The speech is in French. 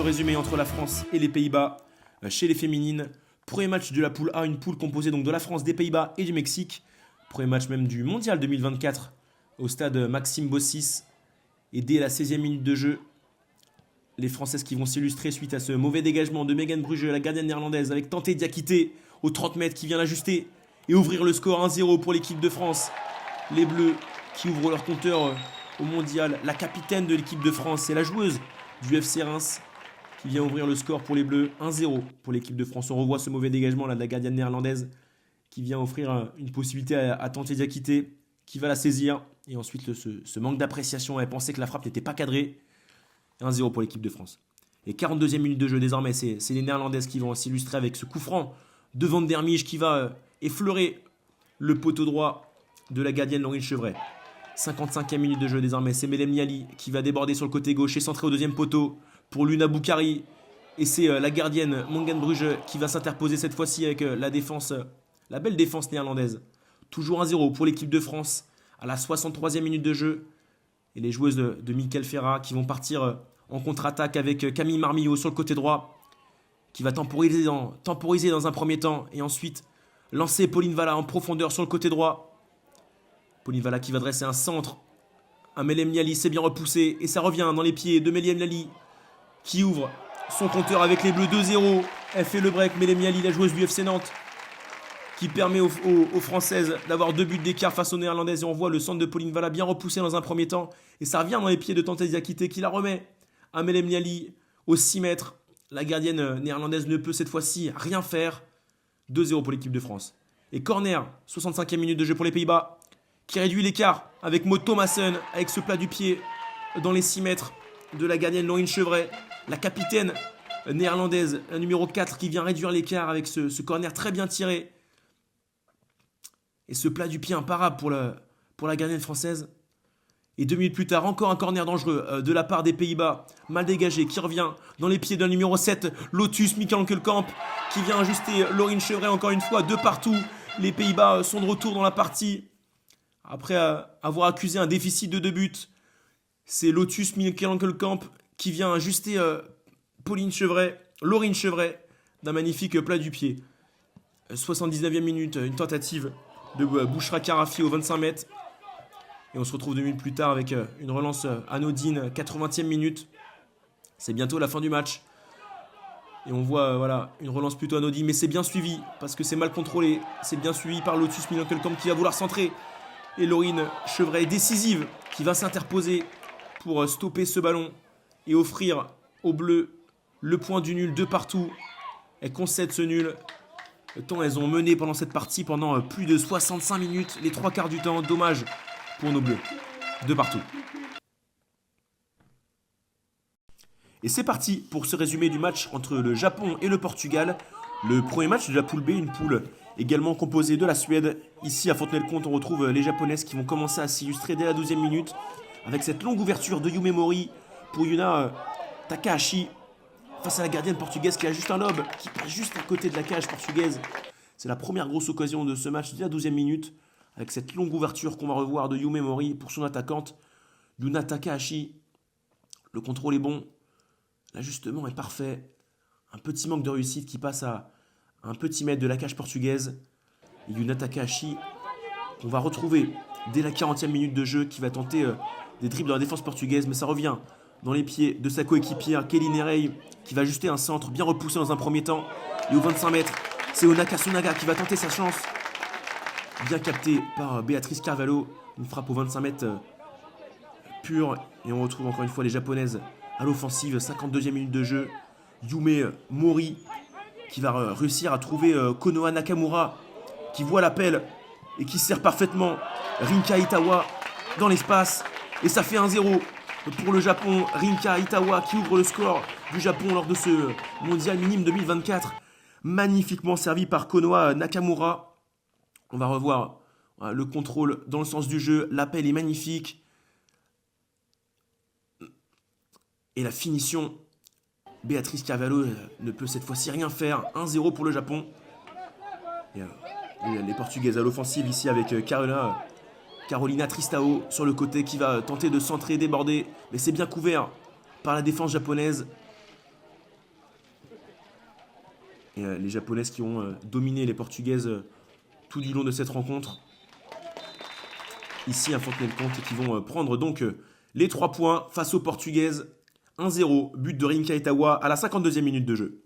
résumé entre la France et les Pays-Bas chez les féminines. Premier match de la poule A, une poule composée donc de la France, des Pays-Bas et du Mexique. Premier match même du Mondial 2024 au stade Maxime Bossis. Et dès la 16e minute de jeu, les Françaises qui vont s'illustrer suite à ce mauvais dégagement de Megan Brugge, la gardienne néerlandaise, avec Tanté Diakité aux 30 mètres qui vient l'ajuster et ouvrir le score 1-0 pour l'équipe de France. Les Bleus qui ouvrent leur compteur au Mondial. La capitaine de l'équipe de France, c'est la joueuse du FC Reims qui vient ouvrir le score pour les Bleus. 1-0 pour l'équipe de France. On revoit ce mauvais dégagement là de la gardienne néerlandaise qui vient offrir une possibilité à Tanté Diakité, qui va la saisir. Et ensuite ce manque d'appréciation, elle pensait que la frappe n'était pas cadrée. 1-0 pour l'équipe de France. Et 42e minute de jeu désormais, c'est les Néerlandaises qui vont s'illustrer avec ce coup franc de Van der Misch qui va effleurer le poteau droit de la gardienne Laurine Chevret. 55e minute de jeu désormais, c'est Melem Niali qui va déborder sur le côté gauche et centrer au deuxième poteau pour Luna Boukari. Et c'est la gardienne Megan Brugge qui va s'interposer cette fois-ci avec la défense, la belle défense néerlandaise. Toujours 1-0 pour l'équipe de France à la 63e minute de jeu. Et les joueuses de Mickaël Ferrat qui vont partir en contre-attaque avec Camille Marmillot sur le côté droit, qui va temporiser dans un premier temps et ensuite lancer Pauline Vala en profondeur sur le côté droit. Pauline Vala qui va dresser un centre. Un Melem Niali, c'est bien repoussé et ça revient dans les pieds de Melem Niali qui ouvre son compteur avec les Bleus 2-0. Elle fait le break, Melem Niali, la joueuse du FC Nantes, qui permet aux Françaises d'avoir 2 buts d'écart face aux Néerlandaises. Et on voit le centre de Pauline Vala bien repoussé dans un premier temps. Et ça revient dans les pieds de Tanté Diakité qui la remet à Melem Niali aux 6 mètres. La gardienne néerlandaise ne peut cette fois-ci rien faire. 2-0 pour l'équipe de France. Et corner, 65e minute de jeu pour les Pays-Bas, qui réduit l'écart avec Maud Thomassen, avec ce plat du pied dans les 6 mètres de la gardienne Laurine Chevret. La capitaine néerlandaise, la numéro 4, qui vient réduire l'écart avec ce corner très bien tiré. Et ce plat du pied imparable pour la gardienne française. Et 2 minutes plus tard, encore un corner dangereux de la part des Pays-Bas, mal dégagé, qui revient dans les pieds d'un numéro 7, Lotus Mikkelenkamp, qui vient ajuster Laurine Chevret encore une fois, de partout. Les Pays-Bas sont de retour dans la partie. Après avoir accusé un déficit de 2 buts, c'est Lotus Mikkelenkamp qui vient ajuster Laurine Chevret, d'un magnifique plat du pied. 79e minute, une tentative de Bouchra Karafi aux 25 mètres. Et on se retrouve 2 minutes plus tard avec une relance anodine, 80e minute. C'est bientôt la fin du match. Et on voit une relance plutôt anodine, mais c'est bien suivi parce que c'est mal contrôlé. C'est bien suivi par Lotus Mikkelenkamp qui va vouloir centrer. Et Laurine Chevret décisive qui va s'interposer pour stopper ce ballon et offrir aux Bleus le point du nul de partout. Elles concèdent ce nul. Tant elles ont mené pendant cette partie pendant plus de 65 minutes, les 3 quarts du temps. Dommage pour nos Bleus. De partout. Et c'est parti pour ce résumé du match entre le Japon et le Portugal. Le premier match de la poule B, une poule également composée de la Suède. Ici à Fontenay-le-Comte, on retrouve les Japonaises qui vont commencer à s'illustrer dès la 12e minute avec cette longue ouverture de Yume Mori pour Yuna Takahashi face à la gardienne portugaise qui a juste un lob, qui passe juste à côté de la cage portugaise. C'est la première grosse occasion de ce match dès la 12e minute avec cette longue ouverture qu'on va revoir de Yume Mori pour son attaquante Yuna Takahashi. Le contrôle est bon, l'ajustement est parfait. Un petit manque de réussite qui passe à un petit mètre de la cage portugaise. Et Yuna Takahashi, qu'on va retrouver dès la 40e minute de jeu, qui va tenter des dribbles dans la défense portugaise, mais ça revient dans les pieds de sa coéquipière Kelly Nerey, qui va ajuster un centre bien repoussé dans un premier temps. Et aux 25 mètres, c'est Onaka Sunaga qui va tenter sa chance. Bien capté par Béatrice Carvalho. Une frappe aux 25 mètres pure. Et on retrouve encore une fois les Japonaises à l'offensive. 52e minute de jeu. Yume Mori qui va réussir à trouver Konoha Nakamura qui voit l'appel et qui sert parfaitement Rinka Itawa dans l'espace. Et ça fait 1-0 pour le Japon. Rinka Itawa qui ouvre le score du Japon lors de ce mondial minime 2024. Magnifiquement servi par Konoha Nakamura. On va revoir le contrôle dans le sens du jeu. L'appel est magnifique. Et la finition, Béatrice Carvalho ne peut cette fois-ci rien faire. 1-0 pour le Japon. Et les Portugaises à l'offensive ici avec Carolina Tristao sur le côté qui va tenter de centrer, déborder. Mais c'est bien couvert par la défense japonaise. Et les Japonaises qui ont dominé les Portugaises tout du long de cette rencontre. Ici, un Fontenay-le-Comte qui vont prendre donc les 3 points face aux Portugaises. 1-0, but de Rinka Etawa à la 52e minute de jeu.